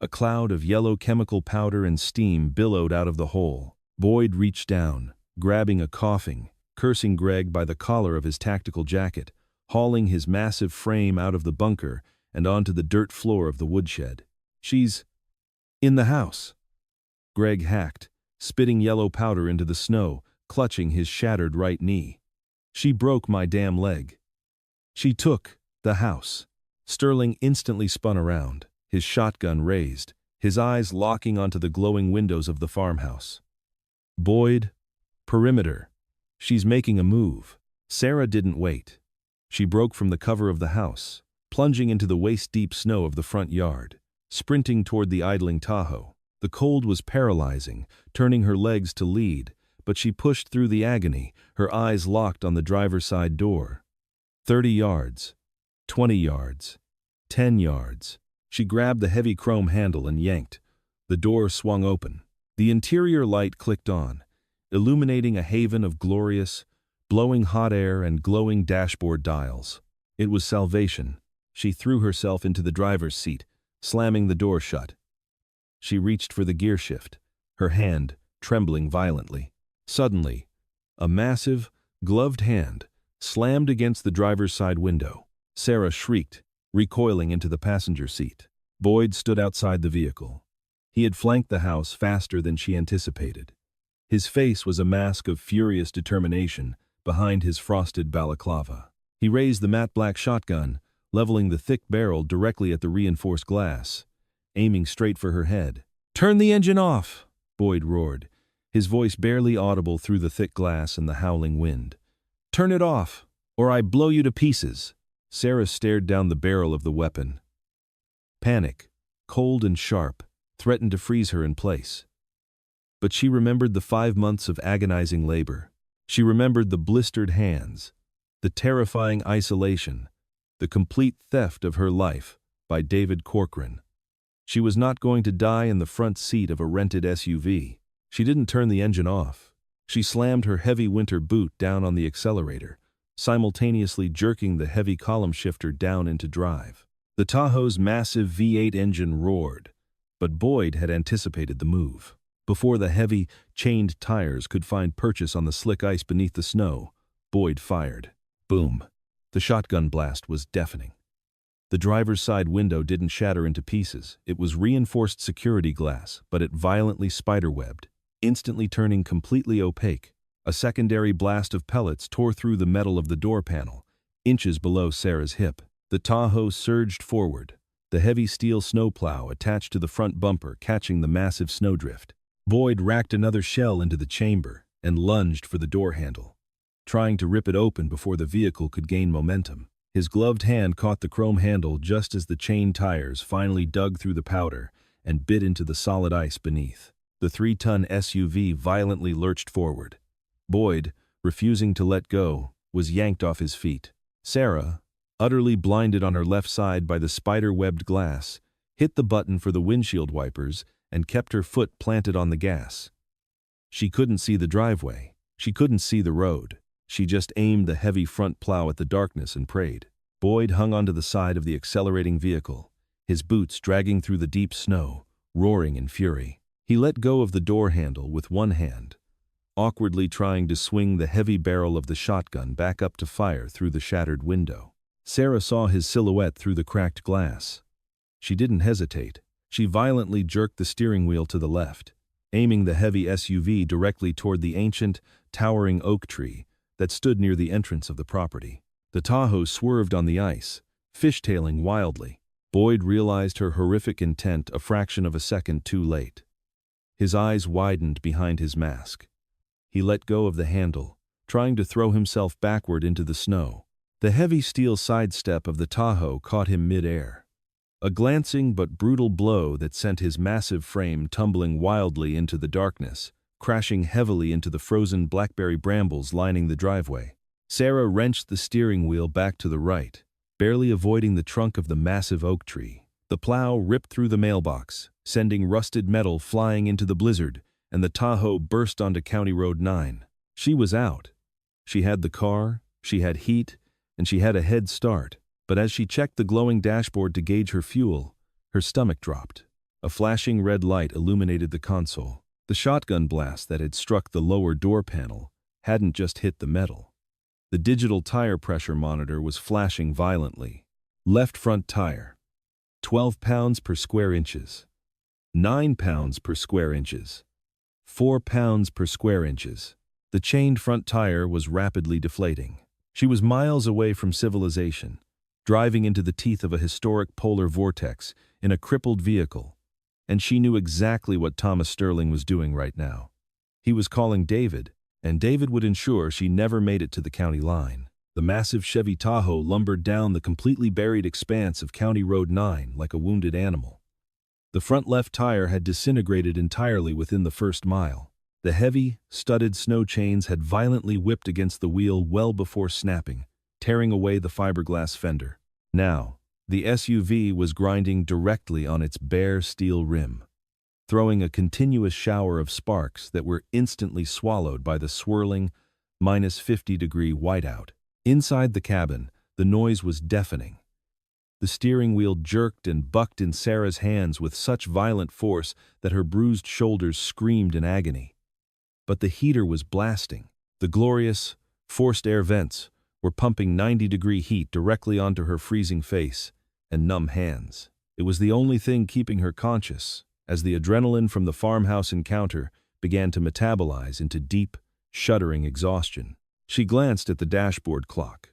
S1: A cloud of yellow chemical powder and steam billowed out of the hole. Boyd reached down, grabbing a coughing, cursing Greg by the collar of his tactical jacket, hauling his massive frame out of the bunker and onto the dirt floor of the woodshed. "She's in the house," Greg hacked, spitting yellow powder into the snow, clutching his shattered right knee. "She broke my damn leg. She took the house." Sterling instantly spun around, his shotgun raised, his eyes locking onto the glowing windows of the farmhouse. "Boyd, perimeter. She's making a move." Sarah didn't wait. She broke from the cover of the house, plunging into the waist-deep snow of the front yard, sprinting toward the idling Tahoe. The cold was paralyzing, turning her legs to lead, but she pushed through the agony, her eyes locked on the driver's side door. 30 yards, 20 yards, 10 yards. She grabbed the heavy chrome handle and yanked. The door swung open. The interior light clicked on, illuminating a haven of glorious, blowing hot air and glowing dashboard dials. It was salvation. She threw herself into the driver's seat, slamming the door shut. She reached for the gear shift, her hand trembling violently. Suddenly, a massive, gloved hand slammed against the driver's side window. Sarah shrieked, recoiling into the passenger seat. Boyd stood outside the vehicle. He had flanked the house faster than she anticipated. His face was a mask of furious determination behind his frosted balaclava. He raised the matte black shotgun, leveling the thick barrel directly at the reinforced glass, aiming straight for her head. "Turn the engine off!" Boyd roared, his voice barely audible through the thick glass and the howling wind. "Turn it off, or I blow you to pieces." Sarah stared down the barrel of the weapon. Panic, cold and sharp, threatened to freeze her in place. But she remembered the 5 months of agonizing labor. She remembered the blistered hands, the terrifying isolation, the complete theft of her life by David Corcoran. She was not going to die in the front seat of a rented SUV. She didn't turn the engine off. She slammed her heavy winter boot down on the accelerator, simultaneously jerking the heavy column shifter down into drive. The Tahoe's massive V8 engine roared, but Boyd had anticipated the move. Before the heavy, chained tires could find purchase on the slick ice beneath the snow, Boyd fired. Boom. The shotgun blast was deafening. The driver's side window didn't shatter into pieces. It was reinforced security glass, but it violently spiderwebbed, instantly turning completely opaque. A secondary blast of pellets tore through the metal of the door panel, inches below Sarah's hip. The Tahoe surged forward, the heavy steel snowplow attached to the front bumper catching the massive snowdrift. Boyd racked another shell into the chamber and lunged for the door handle, trying to rip it open before the vehicle could gain momentum. His gloved hand caught the chrome handle just as the chain tires finally dug through the powder and bit into the solid ice beneath. The 3-ton SUV violently lurched forward. Boyd, refusing to let go, was yanked off his feet. Sarah, utterly blinded on her left side by the spider-webbed glass, hit the button for the windshield wipers and kept her foot planted on the gas. She couldn't see the driveway. She couldn't see the road. She just aimed the heavy front plow at the darkness and prayed. Boyd hung onto the side of the accelerating vehicle, his boots dragging through the deep snow, roaring in fury. He let go of the door handle with one hand, awkwardly trying to swing the heavy barrel of the shotgun back up to fire through the shattered window. Sarah saw his silhouette through the cracked glass. She didn't hesitate. She violently jerked the steering wheel to the left, aiming the heavy SUV directly toward the ancient, towering oak tree that stood near the entrance of the property. The Tahoe swerved on the ice, fishtailing wildly. Boyd realized her horrific intent a fraction of a second too late. His eyes widened behind his mask. He let go of the handle, trying to throw himself backward into the snow. The heavy steel sidestep of the Tahoe caught him mid-air. A glancing but brutal blow that sent his massive frame tumbling wildly into the darkness, crashing heavily into the frozen blackberry brambles lining the driveway. Sarah wrenched the steering wheel back to the right, barely avoiding the trunk of the massive oak tree. The plow ripped through the mailbox, sending rusted metal flying into the blizzard, and the Tahoe burst onto County Road 9. She was out. She had the car, she had heat, and she had a head start. But as she checked the glowing dashboard to gauge her fuel, her stomach dropped. A flashing red light illuminated the console. The shotgun blast that had struck the lower door panel hadn't just hit the metal. The digital tire pressure monitor was flashing violently. Left front tire, 12 pounds per square inches. 9 pounds per square inches. 4 pounds per square inches. The chained front tire was rapidly deflating. She was miles away from civilization, driving into the teeth of a historic polar vortex in a crippled vehicle, and she knew exactly what Thomas Sterling was doing right now. He was calling David, and David would ensure she never made it to the county line. The massive Chevy Tahoe lumbered down the completely buried expanse of County Road 9 like a wounded animal. The front left tire had disintegrated entirely within the first mile. The heavy, studded snow chains had violently whipped against the wheel well before snapping, tearing away the fiberglass fender. Now, the SUV was grinding directly on its bare steel rim, throwing a continuous shower of sparks that were instantly swallowed by the swirling, -50-degree whiteout. Inside the cabin, the noise was deafening. The steering wheel jerked and bucked in Sarah's hands with such violent force that her bruised shoulders screamed in agony. But the heater was blasting. The glorious, forced air vents were pumping 90-degree heat directly onto her freezing face and numb hands. It was the only thing keeping her conscious, as the adrenaline from the farmhouse encounter began to metabolize into deep, shuddering exhaustion. She glanced at the dashboard clock.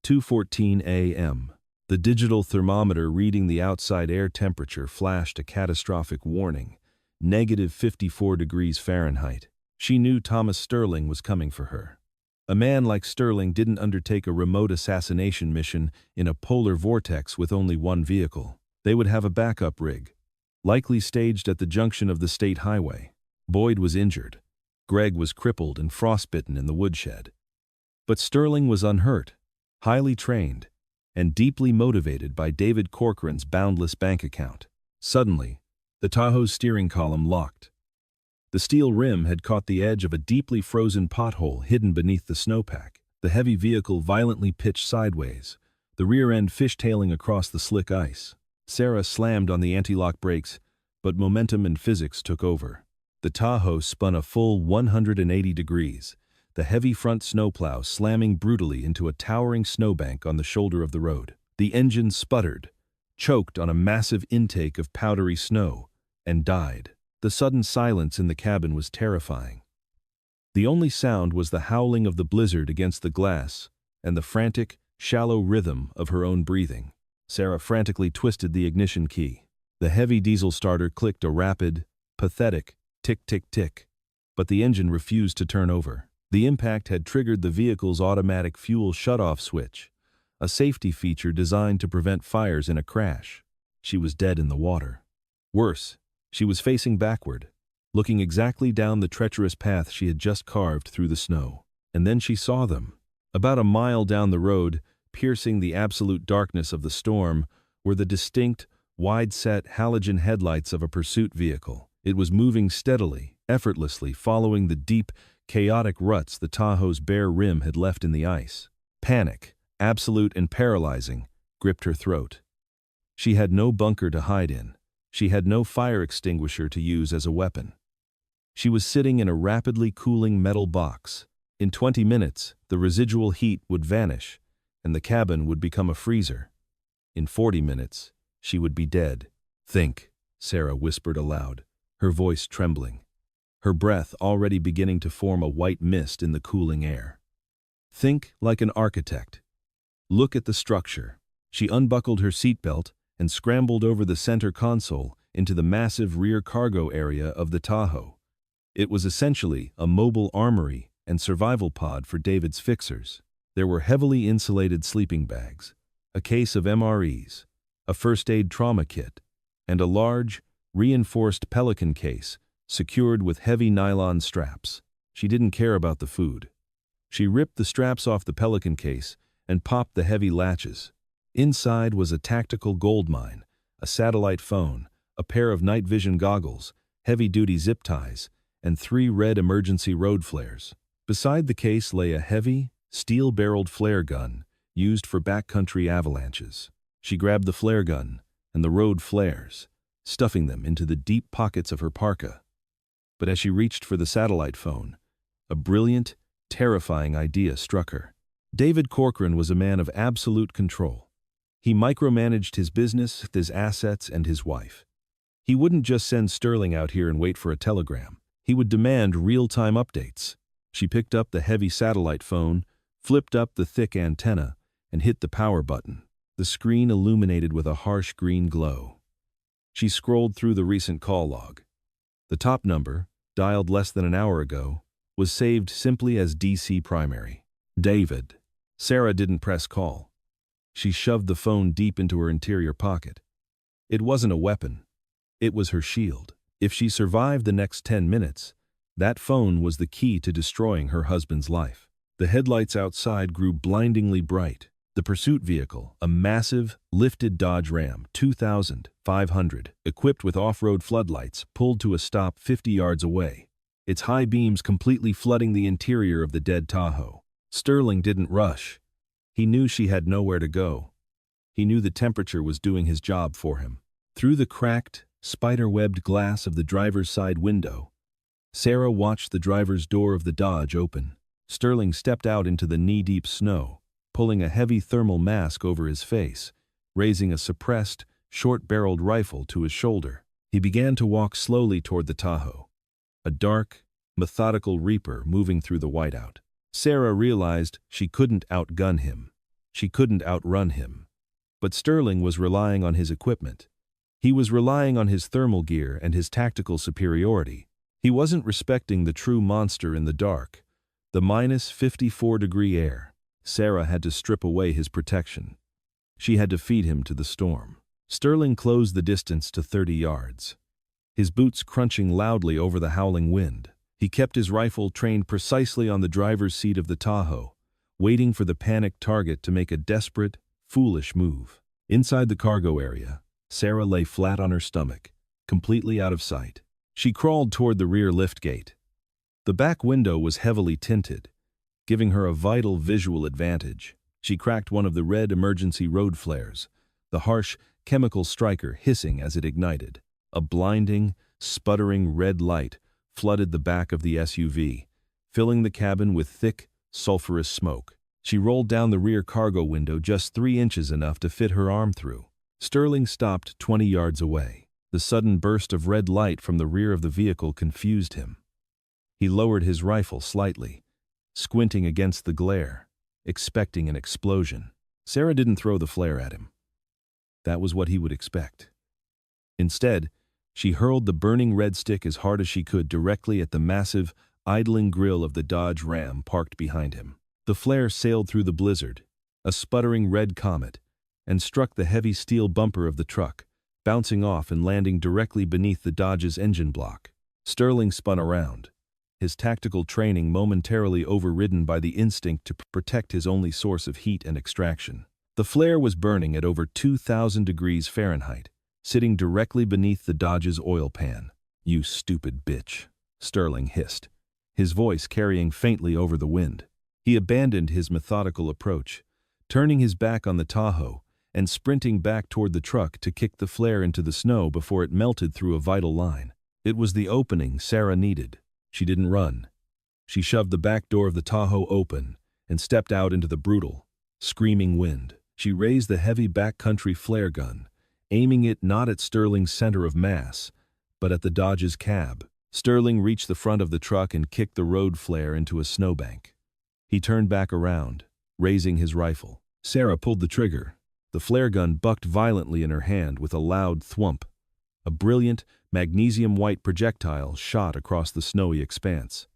S1: 2:14 a.m. The digital thermometer reading the outside air temperature flashed a catastrophic warning, -54 degrees Fahrenheit. She knew Thomas Sterling was coming for her. A man like Sterling didn't undertake a remote assassination mission in a polar vortex with only one vehicle. They would have a backup rig, likely staged at the junction of the state highway. Boyd was injured. Greg was crippled and frostbitten in the woodshed. But Sterling was unhurt, highly trained, and deeply motivated by David Corcoran's boundless bank account. Suddenly, the Tahoe's steering column locked. The steel rim had caught the edge of a deeply frozen pothole hidden beneath the snowpack. The heavy vehicle violently pitched sideways, the rear end fishtailing across the slick ice. Sarah slammed on the anti-lock brakes, but momentum and physics took over. The Tahoe spun a full 180 degrees, the heavy front snowplow slamming brutally into a towering snowbank on the shoulder of the road. The engine sputtered, choked on a massive intake of powdery snow, and died. The sudden silence in the cabin was terrifying. The only sound was the howling of the blizzard against the glass and the frantic, shallow rhythm of her own breathing. Sarah frantically twisted the ignition key. The heavy diesel starter clicked a rapid, pathetic tick-tick-tick, but the engine refused to turn over. The impact had triggered the vehicle's automatic fuel shutoff switch, a safety feature designed to prevent fires in a crash. She was dead in the water. Worse, she was facing backward, looking exactly down the treacherous path she had just carved through the snow. And then she saw them. About a mile down the road, piercing the absolute darkness of the storm, were the distinct, wide-set halogen headlights of a pursuit vehicle. It was moving steadily, effortlessly, following the deep, chaotic ruts the Tahoe's bare rim had left in the ice. Panic, absolute and paralyzing, gripped her throat. She had no bunker to hide in. She had no fire extinguisher to use as a weapon. She was sitting in a rapidly cooling metal box. In 20 minutes, the residual heat would vanish, and the cabin would become a freezer. In 40 minutes, she would be dead. "Think," Sarah whispered aloud, her voice trembling, her breath already beginning to form a white mist in the cooling air. "Think like an architect. Look at the structure." She unbuckled her seatbelt and scrambled over the center console into the massive rear cargo area of the Tahoe. It was essentially a mobile armory and survival pod for David's fixers. There were heavily insulated sleeping bags, a case of MREs, a first aid trauma kit, and a large, reinforced Pelican case secured with heavy nylon straps. She didn't care about the food. She ripped the straps off the Pelican case and popped the heavy latches. Inside was a tactical gold mine, a satellite phone, a pair of night vision goggles, heavy-duty zip ties, and 3 red emergency road flares. Beside the case lay a heavy, steel-barreled flare gun used for backcountry avalanches. She grabbed the flare gun and the road flares, stuffing them into the deep pockets of her parka. But as she reached for the satellite phone, a brilliant, terrifying idea struck her. David Corcoran was a man of absolute control. He micromanaged his business, his assets, and his wife. He wouldn't just send Sterling out here and wait for a telegram. He would demand real-time updates. She picked up the heavy satellite phone, flipped up the thick antenna, and hit the power button. The screen illuminated with a harsh green glow. She scrolled through the recent call log. The top number, dialed less than an hour ago, was saved simply as DC primary. David. Sarah didn't press call. She shoved the phone deep into her interior pocket. It wasn't a weapon. It was her shield. If she survived the next 10 minutes, that phone was the key to destroying her husband's life. The headlights outside grew blindingly bright. The pursuit vehicle, a massive, lifted Dodge Ram 2500, equipped with off-road floodlights, pulled to a stop 50 yards away, its high beams completely flooding the interior of the dead Tahoe. Sterling didn't rush. He knew she had nowhere to go. He knew the temperature was doing his job for him. Through the cracked, spider-webbed glass of the driver's side window, Sarah watched the driver's door of the Dodge open. Sterling stepped out into the knee-deep snow, pulling a heavy thermal mask over his face, raising a suppressed, short-barreled rifle to his shoulder. He began to walk slowly toward the Tahoe, a dark, methodical reaper moving through the whiteout. Sarah realized she couldn't outgun him. She couldn't outrun him. But Sterling was relying on his equipment. He was relying on his thermal gear and his tactical superiority. He wasn't respecting the true monster in the dark, the -54-degree air. Sarah had to strip away his protection. She had to feed him to the storm. Sterling closed the distance to 30 yards, his boots crunching loudly over the howling wind. He kept his rifle trained precisely on the driver's seat of the Tahoe, waiting for the panicked target to make a desperate, foolish move. Inside the cargo area, Sarah lay flat on her stomach, completely out of sight. She crawled toward the rear liftgate. The back window was heavily tinted, giving her a vital visual advantage. She cracked one of the red emergency road flares, the harsh chemical striker hissing as it ignited. A blinding, sputtering red light flooded the back of the SUV, filling the cabin with thick, sulfurous smoke. She rolled down the rear cargo window just 3 inches, enough to fit her arm through. Sterling stopped 20 yards away. The sudden burst of red light from the rear of the vehicle confused him. He lowered his rifle slightly, squinting against the glare, expecting an explosion. Sarah didn't throw the flare at him. That was what he would expect. Instead, she hurled the burning red stick as hard as she could directly at the massive, idling grille of the Dodge Ram parked behind him. The flare sailed through the blizzard, a sputtering red comet, and struck the heavy steel bumper of the truck, bouncing off and landing directly beneath the Dodge's engine block. Sterling spun around, his tactical training momentarily overridden by the instinct to protect his only source of heat and extraction. The flare was burning at over 2,000 degrees Fahrenheit, sitting directly beneath the Dodge's oil pan. "You stupid bitch," Sterling hissed, his voice carrying faintly over the wind. He abandoned his methodical approach, turning his back on the Tahoe and sprinting back toward the truck to kick the flare into the snow before it melted through a vital line. It was the opening Sarah needed. She didn't run. She shoved the back door of the Tahoe open and stepped out into the brutal, screaming wind. She raised the heavy backcountry flare gun, aiming it not at Sterling's center of mass, but at the Dodge's cab. Sterling reached the front of the truck and kicked the road flare into a snowbank. He turned back around, raising his rifle. Sarah pulled the trigger. The flare gun bucked violently in her hand with a loud thwump. A brilliant, magnesium-white projectile shot across the snowy expanse.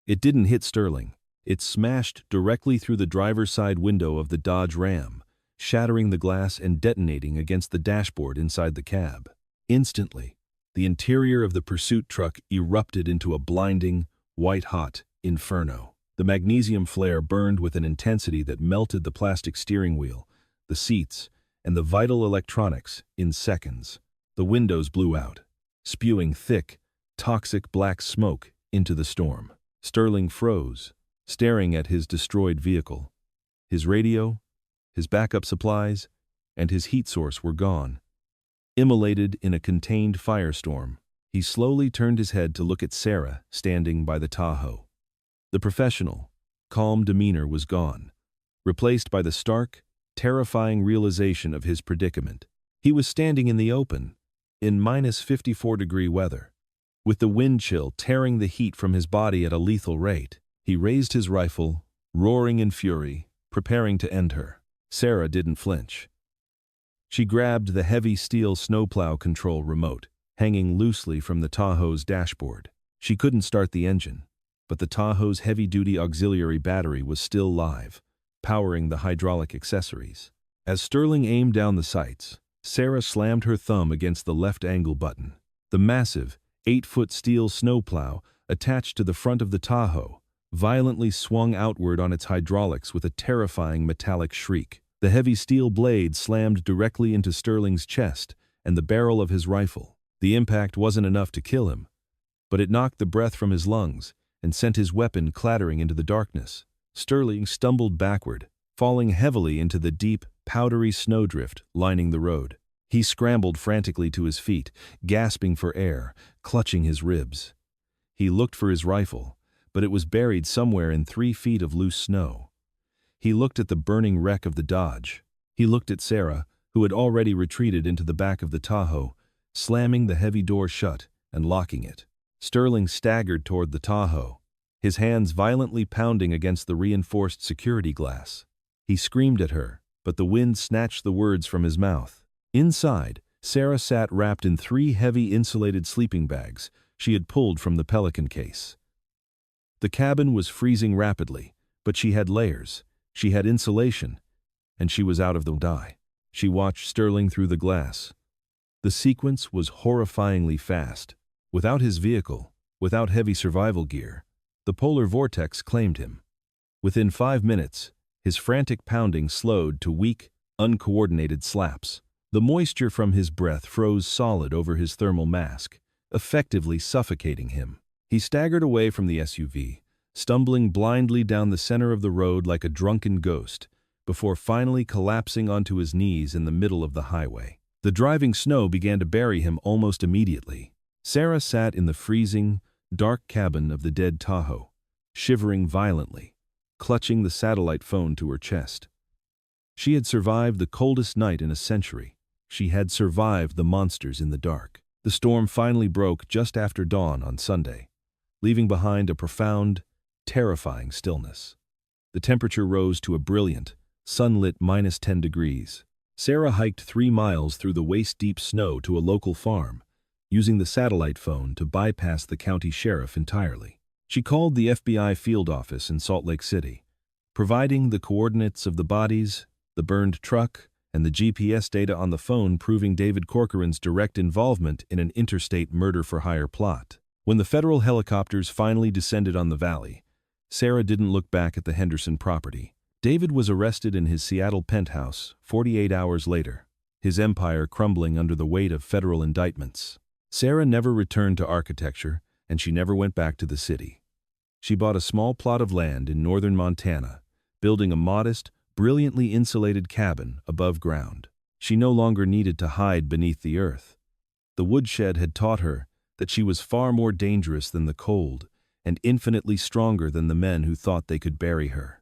S1: It didn't hit Sterling. It smashed directly through the driver's side window of the Dodge Ram, shattering the glass and detonating against the dashboard inside the cab. Instantly, the interior of the pursuit truck erupted into a blinding, white-hot inferno. The magnesium flare burned with an intensity that melted the plastic steering wheel, the seats, and the vital electronics in seconds. The windows blew out, spewing thick, toxic black smoke into the storm. Sterling froze, staring at his destroyed vehicle. His radio, his backup supplies, and his heat source were gone. Immolated in a contained firestorm, he slowly turned his head to look at Sarah standing by the Tahoe. The professional, calm demeanor was gone, replaced by the stark, terrifying realization of his predicament. He was standing in the open, in -54-degree weather, with the wind chill tearing the heat from his body at a lethal rate. He raised his rifle, roaring in fury, preparing to end her. Sarah didn't flinch. She grabbed the heavy steel snowplow control remote, hanging loosely from the Tahoe's dashboard. She couldn't start the engine, but the Tahoe's heavy-duty auxiliary battery was still live, powering the hydraulic accessories. As Sterling aimed down the sights, Sarah slammed her thumb against the left angle button. The massive, 8-foot steel snowplow, attached to the front of the Tahoe, violently swung outward on its hydraulics with a terrifying metallic shriek. The heavy steel blade slammed directly into Sterling's chest and the barrel of his rifle. The impact wasn't enough to kill him, but it knocked the breath from his lungs and sent his weapon clattering into the darkness. Sterling stumbled backward, falling heavily into the deep, powdery snowdrift lining the road. He scrambled frantically to his feet, gasping for air, clutching his ribs. He looked for his rifle, but it was buried somewhere in 3 feet of loose snow. He looked at the burning wreck of the Dodge. He looked at Sarah, who had already retreated into the back of the Tahoe, slamming the heavy door shut and locking it. Sterling staggered toward the Tahoe, his hands violently pounding against the reinforced security glass. He screamed at her, but the wind snatched the words from his mouth. Inside, Sarah sat wrapped in 3 heavy insulated sleeping bags she had pulled from the Pelican case. The cabin was freezing rapidly, but she had layers, she had insulation, and she was out of the die. She watched Sterling through the glass. The sequence was horrifyingly fast. Without his vehicle, without heavy survival gear, the polar vortex claimed him. Within 5 minutes, his frantic pounding slowed to weak, uncoordinated slaps. The moisture from his breath froze solid over his thermal mask, effectively suffocating him. He staggered away from the SUV, stumbling blindly down the center of the road like a drunken ghost, before finally collapsing onto his knees in the middle of the highway. The driving snow began to bury him almost immediately. Sarah sat in the freezing, dark cabin of the dead Tahoe, shivering violently, clutching the satellite phone to her chest. She had survived the coldest night in a century. She had survived the monsters in the dark. The storm finally broke just after dawn on Sunday, leaving behind a profound, terrifying stillness. The temperature rose to a brilliant, sunlit -10 degrees. Sarah hiked 3 miles through the waist-deep snow to a local farm, using the satellite phone to bypass the county sheriff entirely. She called the FBI field office in Salt Lake City, providing the coordinates of the bodies, the burned truck, and the GPS data on the phone proving David Corcoran's direct involvement in an interstate murder-for-hire plot. When the federal helicopters finally descended on the valley, Sarah didn't look back at the Henderson property. David was arrested in his Seattle penthouse 48 hours later, his empire crumbling under the weight of federal indictments. Sarah never returned to architecture, and she never went back to the city. She bought a small plot of land in northern Montana, building a modest, brilliantly insulated cabin above ground. She no longer needed to hide beneath the earth. The woodshed had taught her that she was far more dangerous than the cold and infinitely stronger than the men who thought they could bury her.